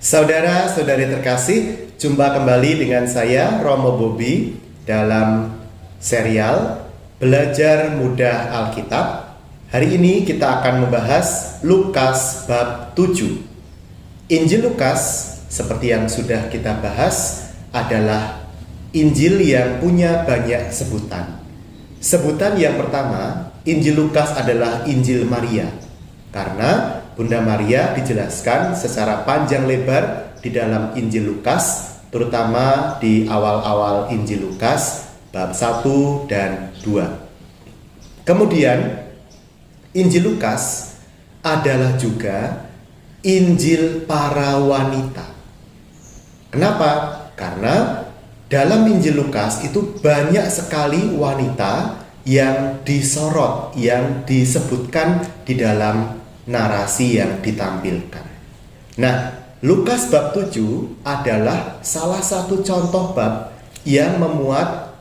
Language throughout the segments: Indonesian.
Saudara-saudari terkasih, jumpa kembali dengan saya Romo Bobi dalam serial Belajar Mudah Alkitab. Hari ini kita akan membahas Lukas bab 7. Injil Lukas, seperti yang sudah kita bahas, adalah Injil yang punya banyak sebutan. Sebutan yang pertama, Injil Lukas adalah Injil Maria, karena Bunda Maria dijelaskan secara panjang lebar di dalam Injil Lukas, terutama di awal-awal Injil Lukas bab 1 dan 2. Kemudian Injil Lukas adalah juga Injil para wanita. Kenapa? Karena dalam Injil Lukas itu banyak sekali wanita yang disorot, yang disebutkan di dalam narasi yang ditampilkan. Nah, Lukas bab 7 adalah salah satu contoh bab yang memuat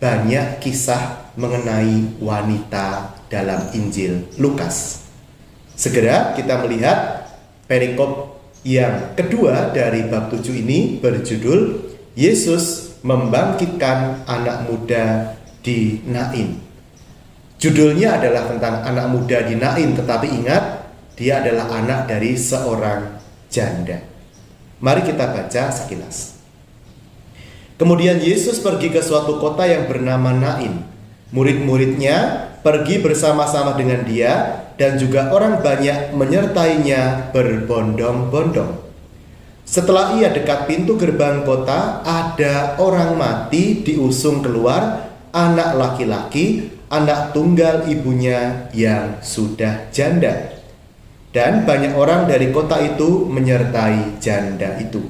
banyak kisah mengenai wanita dalam Injil Lukas. Segera kita melihat perikop yang kedua dari bab 7 ini berjudul Yesus membangkitkan anak muda di Nain. Judulnya adalah tentang anak muda di Nain, tetapi ingat, dia adalah anak dari seorang janda. Mari kita baca sekilas. Kemudian Yesus pergi ke suatu kota yang bernama Nain. Murid-muridnya pergi bersama-sama dengan dia, dan juga orang banyak menyertainya berbondong-bondong. Setelah ia dekat pintu gerbang kota, ada orang mati diusung keluar, anak laki-laki, anak tunggal ibunya yang sudah janda. Dan banyak orang dari kota itu menyertai janda itu.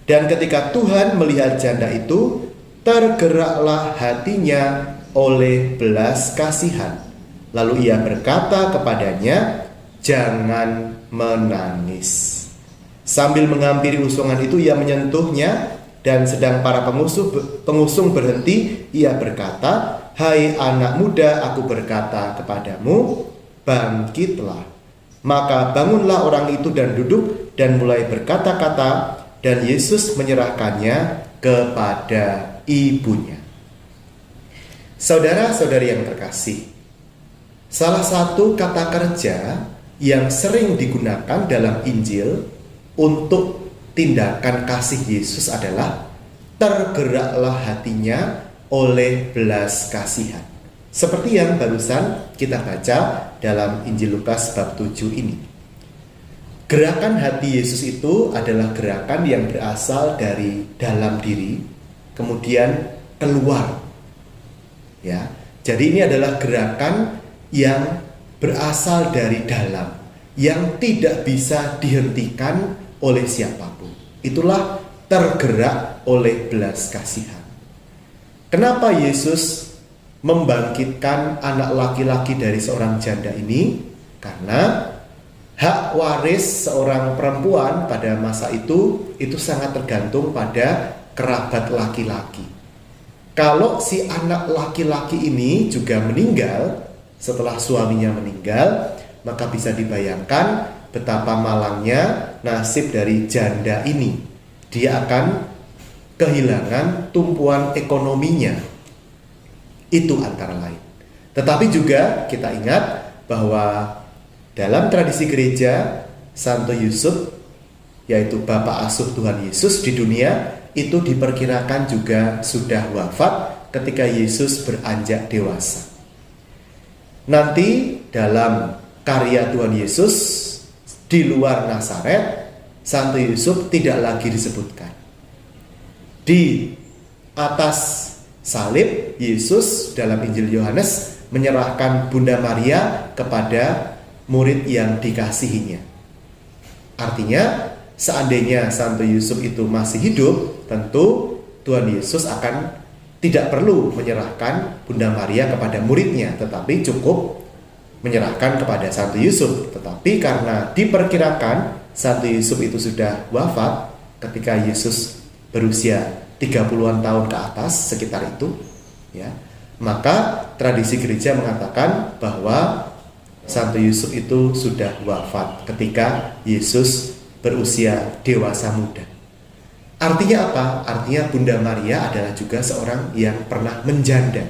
Dan ketika Tuhan melihat janda itu, tergeraklah hatinya oleh belas kasihan. Lalu ia berkata kepadanya, "Jangan menangis." Sambil menghampiri usungan itu, ia menyentuhnya, dan sedang para pengusung berhenti, ia berkata, "Hai anak muda, aku berkata kepadamu, bangkitlah." Maka bangunlah orang itu dan duduk dan mulai berkata-kata, dan Yesus menyerahkannya kepada ibunya. Saudara-saudari yang terkasih, salah satu kata kerja yang sering digunakan dalam Injil untuk tindakan kasih Yesus adalah tergeraklah hatinya oleh belas kasihan. Seperti yang barusan kita baca dalam Injil Lukas bab 7 ini. Gerakan hati Yesus itu adalah gerakan yang berasal dari dalam diri, kemudian keluar. Ya, jadi ini adalah gerakan yang berasal dari dalam, yang tidak bisa dihentikan oleh siapapun. Itulah tergerak oleh belas kasihan. Kenapa Yesus membangkitkan anak laki-laki dari seorang janda ini? Karena hak waris seorang perempuan pada masa itu sangat tergantung pada kerabat laki-laki. Kalau si anak laki-laki ini juga meninggal setelah suaminya meninggal, maka bisa dibayangkan betapa malangnya nasib dari janda ini. Dia akan kehilangan tumpuan ekonominya. Itu antara lain. Tetapi juga kita ingat bahwa dalam tradisi gereja, Santo Yusuf, yaitu Bapak asuh Tuhan Yesus di dunia, itu diperkirakan juga sudah wafat ketika Yesus beranjak dewasa. Nanti dalam karya Tuhan Yesus di luar Nazaret, Santo Yusuf tidak lagi disebutkan. Di atas salib, Yesus dalam Injil Yohanes menyerahkan Bunda Maria kepada murid yang dikasihinya. Artinya, seandainya Santo Yusuf itu masih hidup, tentu Tuhan Yesus akan tidak perlu menyerahkan Bunda Maria kepada muridnya, tetapi cukup menyerahkan kepada Santo Yusuf. Tetapi karena diperkirakan Santo Yusuf itu sudah wafat ketika Yesus berusia 30-an tahun ke atas, sekitar itu, ya, maka tradisi gereja mengatakan bahwa Santo Yusuf itu sudah wafat ketika Yesus berusia dewasa muda. Artinya apa? Artinya Bunda Maria adalah juga seorang yang pernah menjanda.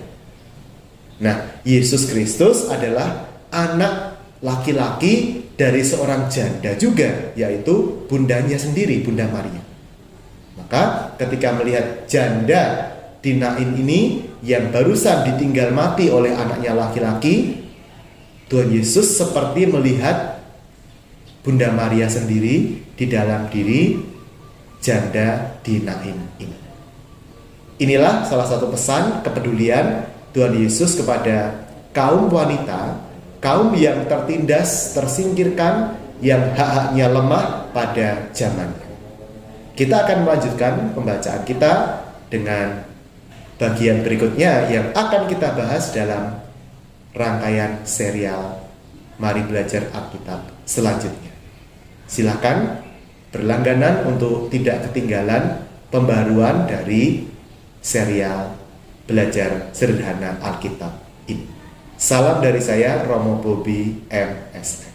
Nah, Yesus Kristus adalah anak laki-laki dari seorang janda juga, yaitu bundanya sendiri, Bunda Maria. Maka ketika melihat janda di Nain ini yang barusan ditinggal mati oleh anaknya laki-laki, Tuhan Yesus seperti melihat Bunda Maria sendiri di dalam diri janda di Nain ini. Inilah salah satu pesan kepedulian Tuhan Yesus kepada kaum wanita, kaum yang tertindas, tersingkirkan, yang hak-haknya lemah pada zamannya. Kita akan melanjutkan pembacaan kita dengan bagian berikutnya yang akan kita bahas dalam rangkaian serial Mari Belajar Alkitab selanjutnya. Silakan berlangganan untuk tidak ketinggalan pembaruan dari serial Belajar Sederhana Alkitab ini. Salam dari saya, Romo Bobi, MSN.